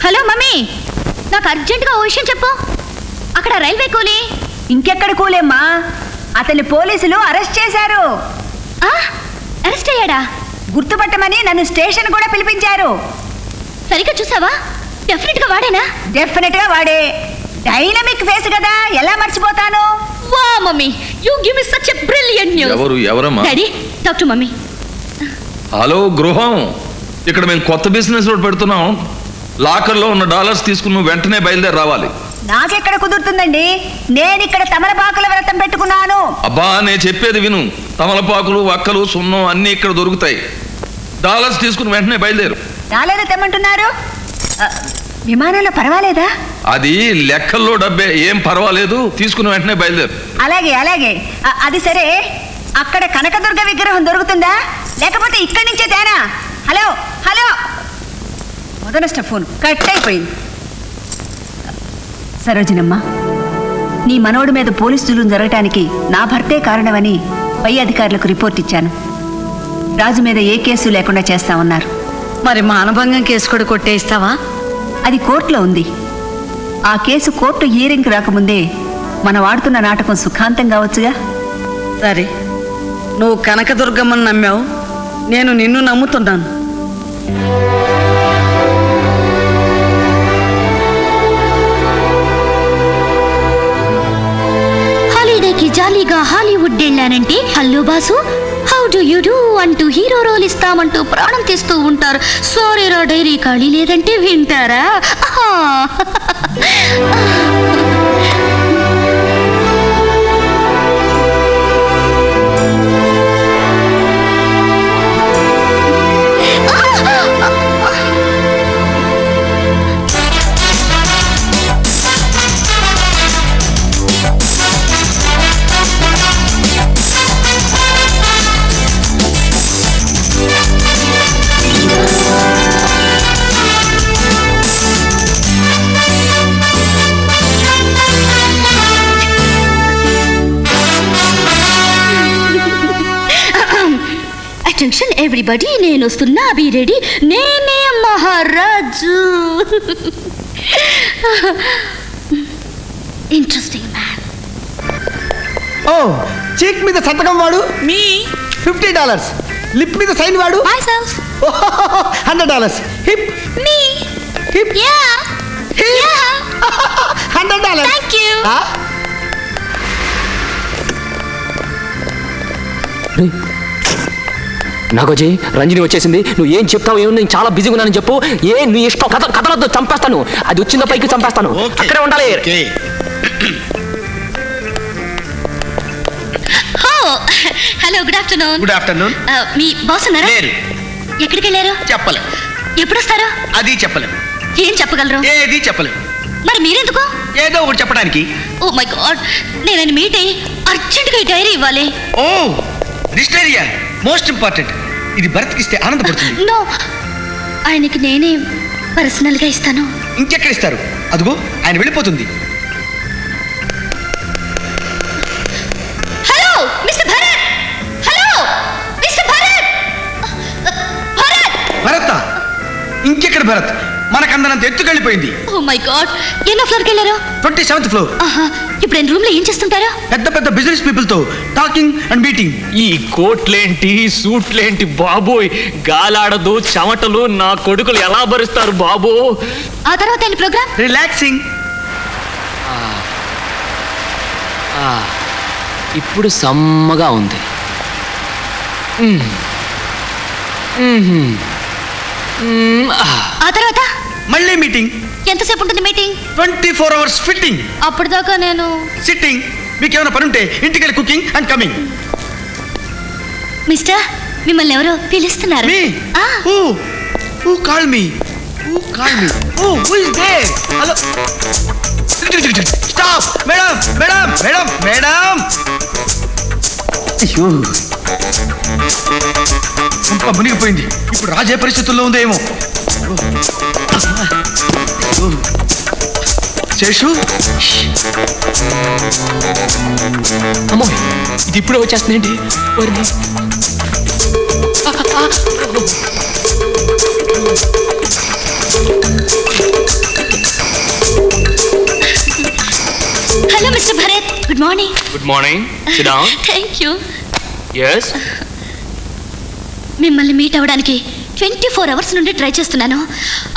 Hello mummy, నాకు అర్జెంటుగా ఓ విషయం చెప్పు. అక్కడ రైల్వే కూలీ. ఇంకెక్కడ కూలేమ్మా, అతన్ని పోలీసులు అరెస్ట్ చేశారు. అరెస్ట్ అయ్యాడా? గుర్తుపట్టమని నన్ను స్టేషన్ కూడా పిలిపించారు. సరిగ్గా చూసావా? డెఫినెట్ గా వాడేనా? డెఫినెట్ గా వాడే. డైనమిక్ ఫేస్ కదా, ఎలా మర్చిపోతాను. వా mummy, you give me such a brilliant news. ఎవరమ్మా? Daddy, talk to mummy. Hello గృహం, ఇక్కడ మేము కొత్త బిజినెస్ రోడ్ పెడుతున్నాం. లాకర్లో ఉన్న డాలర్స్ తీసుకుని నువ్వు వెంటనే బయలుదేరి రావాలి. నాకెక్కడ కుదురుతుందండి, నేను ఇక్కడ తమలపాకుల వ్రతం పెట్టుకున్నాను. అబ్బా, నేను చెప్పేది విను. తమలపాకులు, వక్కలు, సున్నం అన్ని ఇక్కడ దొరుకుతాయి. డాలర్స్ తీసుకుని వెంటనే బయలుదేరు. డాలర్లు తెమ్మంటున్నారు. విమానంలో పర్వాలేదా? అది లెక్కల్లో డబ్బే, ఏం పర్వాలేదు. తీసుకుని వెంటనే బయలుదేరు. అలాగే అలాగే. అది సరే, అక్కడ కనకదుర్గ విగ్రహం దొరుకుతుందా, లేకపోతే ఇక్కడి నుంచే తేనా? హలో హలో, మొదలష్ట ఫోన్ కట్ అయిపోయింది. సరోజినమ్మ, నీ మనోడి మీద పోలీసు జులుం జరగటానికి నా భర్తే కారణమని పై అధికారులకు రిపోర్ట్ ఇచ్చాను. రాజు మీద ఏ కేసు లేకుండా చేస్తామన్నారు. మరి మానభంగం కేసు కూడా కొట్టేస్తావా? అది కోర్టులో ఉంది. ఆ కేసు కోర్టు హియరింగ్కి రాకముందే మనం ఆడుతున్న నాటకం సుఖాంతం కావచ్చుగా. సరే, నువ్వు కనకదుర్గమ్మని నమ్మావు, నేను నిన్ను నమ్ముతున్నాను. హాలిడేకి జాలీగా హాలీవుడ్ వెళ్ళానంటే hello boss, how do you do అంటూ హీరో రోల్ ఇస్తామంటూ ప్రాణం తీస్తూ ఉంటారు. సారీరా డైరీ ఖాళీ లేదంటే వింటారా? అటెన్షన్ ఎవ్రీబడి, నేను వస్తున్నా, బీ రెడీ, నేనే మహారాజు. Interesting man. ఓ, చీక్ మీద సంతకం వాడు మీ $50, లిప్ మీద సైన్ వాడు myself $100. Hip me hip yeah yeah $100. thank you. Nagoji, Ranjani వచ్చేసింది. నువ్వు ఏం చెప్తావు? ఏమో, నేను చాలా బిజీగా ఉన్నానని చెప్పు. నీ ఇష్టం. కథలతో చంపేస్తాను. అది వచ్చిందో పైకి చంపేస్తాను. అక్కడే ఉండాలి. Hello, good afternoon. Good afternoon. మీ బాస్ ఉన్నారా? లేరు. ఎక్కడికి వెళ్ళారు? చెప్పలేం. ఎప్పుడు వస్తారు? అది చెప్పలేం. ఏం చెప్పగలరు? ఏది చెప్పలేం. మరి మీరెందుకు? ఏదో ఒకటి చెప్పడానికి. ఓ మై గాడ్, నేను మీట్ అయ్యి అర్జెంటుగా ఈ డైరీ ఇవ్వాలి. ఓ, డిక్షనరీయా? Most important. ఇది భరత్కిస్తే ఆనందపడుతుంది. నో, ఆయనకి నేనే పర్సనల్ గా ఇస్తాను. ఇంకెక్కడ ఇస్తారు? అదిగో ఆయన వెళ్ళిపోతుంది. Hello mister Bharat, hello mister Bharat. Bharat Bharat ఇంకెక్కడ భరత్? మనకందనంత ఎత్తుకెళ్ళిపోయింది. ఓ మై గాడ్, ఎన్నో ఫ్లోర్కి వెళ్ళారు? 27th floor. ఇప్పుడు ఆయన రూమ్ లో ఏం చేస్తుంటారా? పెద్ద పెద్ద బిజినెస్ పీపుల్ తో టాకింగ్ అండ్ మీటింగ్. ఈ కోట్లేంటి, సూట్లేంటి బాబోయ్, గాలాడదు, చెమటలు నా కొడుకులు ఎలా భరిస్తారు బాబో. ఆ తర్వాత ఆయన ప్రోగ్రామ్ రిలాక్సింగ్. ఇప్పుడు సమ్మగా ఉంది. ఆ తర్వాత మళ్ళీ మీటింగ్. ఎంతసేపు ఉంటుంది మీటింగ్? 24 hours fitting. అప్పటిదాకా నేను సిట్టింగ్. మీకు ఏమైనా పని ఉంటే ఇంటికి వెళ్ళి కుకింగ్ అండ్ కమింగ్. మిస్టర్, మిమ్మల్ని ఎవరో పిలుస్తున్నారు. మీ who called me? Who called me? Oh, who is there? Hello. Stop. Madam. అయ్యో, పంప మునిగిపోయింది. ఇప్పుడు రాజే పరిస్థితుల్లో ఉందేమో. శేషు, అమ్మో, ఇది ఇప్పుడే వచ్చేస్తుందండి. Good morning. SIT down. Thank you. yes. మిమ్మల్ని మీట్ అవ్వడానికి 24 అవర్స్ నుండి ట్రై చేస్తున్నాను.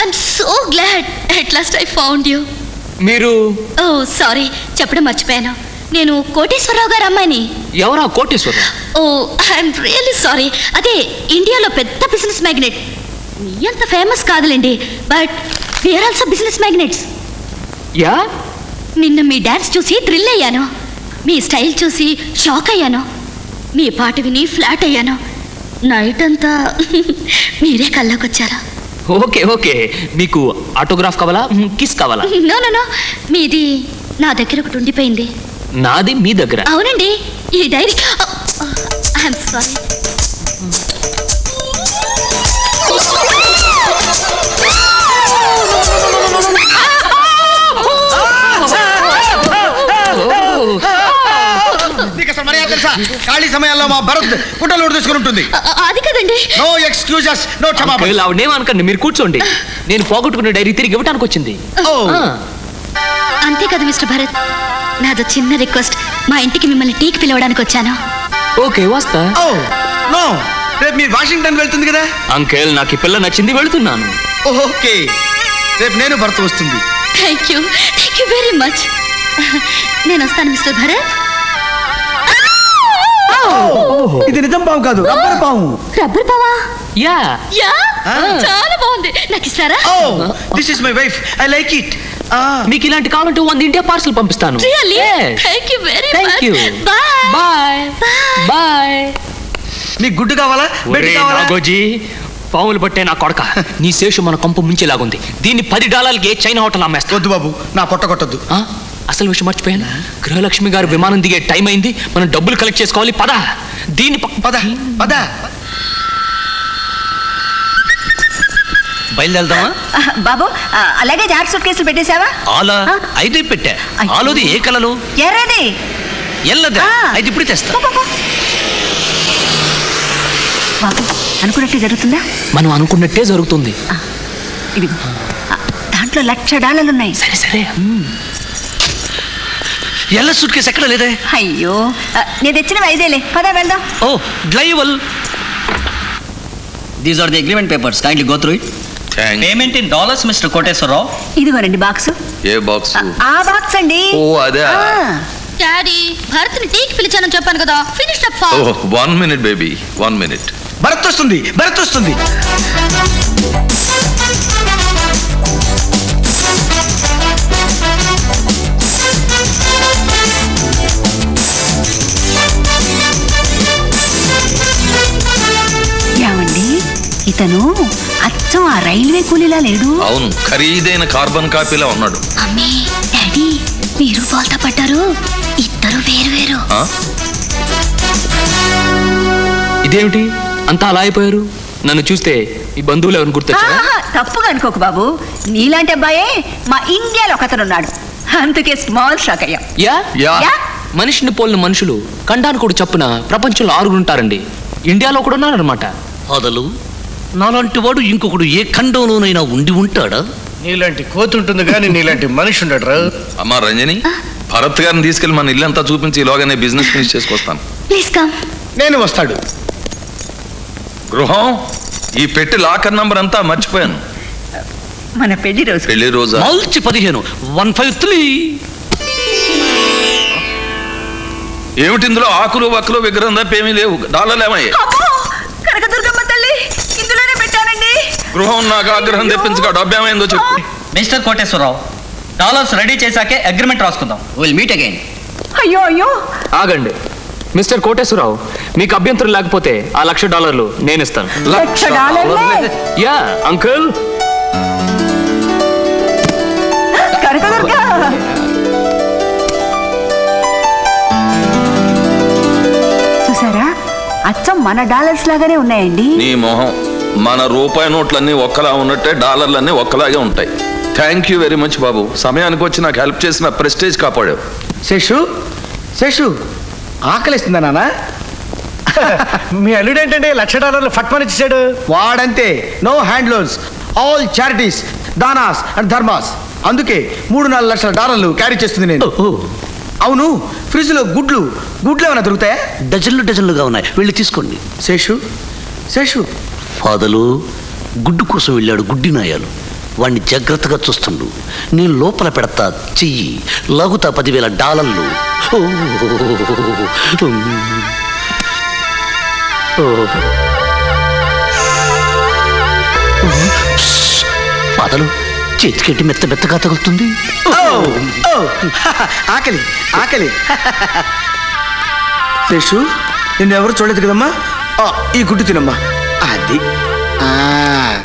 I'm so glad at last I found you. మీరు ఓ సారీ, చెప్పడం మర్చిపోయాను. నేను కోటేశ్వరరావు గారు అమ్మాయిని. ఎవరా Koteswararao? Oh I'm really sorry. అదే ఇండియాలో పెద్ద బిజినెస్ మ్యాగ్నెట్. మీ అంత ఫేమస్ కాదులేండి, but we are also business magnets. Yeah. నిన్న మీ డాన్స్ చూసి థ్రిల్ అయ్యాను. మీ స్టైల్ చూసి షాక్ అయ్యాను. మీ పాట విని ఫ్లాట్ అయ్యాను. నైట్ అంతా మీరే కల్లోకి వచ్చారు. ఓకే ఓకే, మీకు ఆటోగ్రాఫ్ కావాలా, కిస్ కావాలా? నో నో నో, మీది నా దగ్గర ఒకటి ఉండిపోయింది. నాది మీ దగ్గర? అవునండి, ఈ డైరీ. I'm sorry. నీకు అసలు మర్యాద తెలుసా? ఖాళీ సమయాల్లో మా భరత్ పుట్టలు తీసుకుని ఉంటుంది. అది కదండి. నో ఎక్స్క్యూజెస్, నో క్షమాపణ. అంకుల్, ఆవిడేమనకండి, మీరు కూర్చోండి. నేను పోగొట్టుకున్న డైరీ తిరిగి ఇవ్వడానికి వచ్చింది. ఆ. అంతే కదా మిస్టర్ భరత్, నాదో చిన్న రిక్వెస్ట్. మా ఇంటికి మిమ్మల్ని టీకి పిలవడానికి వచ్చాను. ఓకే, వస్తా. ఓ నో, రేపు మీరు వాషింగ్టన్ వెళ్తుంది కదా? అంకుల్, నాకు ఈ పిల్ల నచ్చింది, వెళుతున్నాను. ఓకే, రేపు నేను భరత్ వస్తుంది. Thank you very much. నేను వస్తాను మిస్టర్ భరత్. ఇది నిజం పాము కాదు, రబ్బర్ పాము. రబ్బర్ పావా? యా. యా, చాలా బాగుంది. నాకు ఇస్తారా? Oh this is my wife, I like it. మీకు ఇలాంటి కావాలంటే 100 ఇండియా పార్సల్ పంపిస్తాను. Really? Yes. Thank you very Thank much. you. Bye bye bye. నీకు గుడ్డు కావాలా, బెడ్ కావాలా? నాగోజీ, పావులు పట్టే నా కొడక, నీ శేషు మన కొంప ముంచేలాగుంది. దీన్ని $10 చైనా హోటల్ అమ్మేస్తా. వద్దు బాబు, నా పొట్ట కొట్టద్దు. ఆ? అసలు విషయం మర్చిపోయాను. గృహలక్ష్మి గారు విమానం దిగే టైం అయింది. మనం డబ్బులు కలెక్ట్ చేసుకోవాలి. పద. దీన్ని పద పద. బయలుదేరదామా? బాబు, అలాగే జాగ్రత్త సూట్ కేసులు పెట్టేశావా? ఆలా అయితే పెట్టా. ఆలోది ఏ కలలు? ఎర్రది. ఎల్లదా? ఆ. అయితే ఇప్పుడు తెస్తా. బాబు, అనుకున్నట్టు జరుగుతుందా? మనం అనుకున్నట్టే జరుగుతుంది. ఇది దాంట్లో $1,00,000 ఉన్నాయి. సరే సరే. ఎల్ల సూట్ కేసు ఎక్కడ లేదే? అయ్యో, నేను తెచ్చినవి 5 పద వెళ్దాం. ఓ గ్లైవల్. These are the agreement papers. Kindly go through it. Thank. Payment in dollars, Mr. Koteswarrao. ఇదిగోనండి బాక్స్. ఏ బాక్స్? ఆ బాక్స్ అండి. ఓ అదే. డాడీ, భరత్ని టీకి పిలిచానని చెప్పాను కదా. Finish up oh fast. 1 minute baby, 1 minute. Bharat వస్తుంది, భరత్ వస్తుంది. ఏమండి, ఇతను అచ్చం ఆ రైల్వే కూలీలా లేడు? అవును, ఖరీదైన కార్బన్ కాపీలా ఉన్నాడు. మమ్మీ, డాడీ, మీరు బోల్తా పడ్డారు. ఇద్దరు వేరు వేరు. ఆ? ఇదేమిటి అంతా అలా అయిపోయారు? నన్ను చూస్తే ఈ బంధువులు ఎవరిని గుర్తొచ్చారా? తప్పుగా అనుకోకు బాబు, నీలాంటి అబ్బాయే మా ఇండియాలో ఒకతను ఉన్నాడు. అందుకే స్మాల్ షాక్ అయ్యాం. యా. యా. మనిషిని పోలిన మనుషులు ఖండానికి కూడా చప్పున ప్రపంచంలో 6 ఉంటారండి. ఇండియాలో కూడా ఉన్నారనమాట. అదలు నాలాంటి వాడు ఇంకొకడు ఏ ఖండంలోనైనా ఉండి ఉంటాడా? నీలాంటి కోతి ఉంటుంది కానీ నీలాంటి మనిషి ఉండడు రా. అమ్మా రంజని, భరత్ గారిని తీసుకెళ్ళి మన ఇల్లంతా చూపించి ఈలోగానే బిజినెస్ ఫినిష్ చేసుకొస్తాను. Please come. నేను వస్తాడు. గృహం, ఈ పెట్టి లాకర్ నంబర్ అంతా మర్చిపోయాను. మన పెళ్లి రోజు. పెళ్లి రోజా? మార్చి 15 153. ఏమిటి ఇందులో ఆకులు వక్కులు విగ్రహం తప్ప ఏమీ లేవు. డాలర్లు ఏమయ్యాయి? అమ్మో, కనకదుర్గమ్మ తల్లి, ఇందులోనే పెట్టానండి. గృహం, నాకు ఆగ్రహం తెప్పించుకో. డబ్బు ఏమైందో చెప్పు. Mr. Koteswarrao, dollars రెడీ చేశాకే అగ్రిమెంట్ రాసుకుందాం. Will meet again. అయ్యో అయ్యో, ఆగండి మిస్టర్ కోటేశ్వరరావు, మీకు అభ్యంతరం లేకపోతే ఆ $1,00,000 నేను ఇస్తాను. $1,00,000? Yeah uncle. కనకదుర్గ, చూసారా, అచ్చం మన డాలర్స్ లాగానే ఉన్నాయండి. నీ మొహం, మన రూపాయి నోట్లన్నీ ఒక్కలా ఉన్నట్టే డాలర్లన్నీ ఒక్కలాగే ఉంటాయి. థ్యాంక్ యూ వెరీ మచ్ బాబు. సమయానికి వచ్చి నాకు హెల్ప్ చేసిన ప్రెస్టేజ్ కాపాడావు. శేషు, శేషు, ఆకలిస్తుందా నాన్న? మీ అల్లుడు ఏంటంటే $1,00,000 ఫట్మని ఇచ్చాడు. వాడంతే, no hand loans, all charities, దానాస్ అండ్ ధర్మాస్. అందుకే $3-4 లక్షల క్యారీ చేస్తుంది నేను. అవును ఫ్రిడ్జ్ లో గుడ్లు ఏమైనా దొరుకుతాయా? డజన్లుగా ఉన్నాయి, వెళ్ళి తీసుకోండి. శేషు ఫాదలు గుడ్డు కోసం వెళ్ళాడు గుడ్డినాయాలు. వాణ్ణి జాగ్రత్తగా చూస్తుండు. నేను లోపల పెడతా చెయ్యి, లాగుతా $10,000. ఫాదలు చేతికెట్టి మెత్తగా తగులుతుంది. ఆకలి శేషు, నిన్ను ఎవరు చూడలేదు కదమ్మా. ఈ గుడ్డు తినమ్మా. అది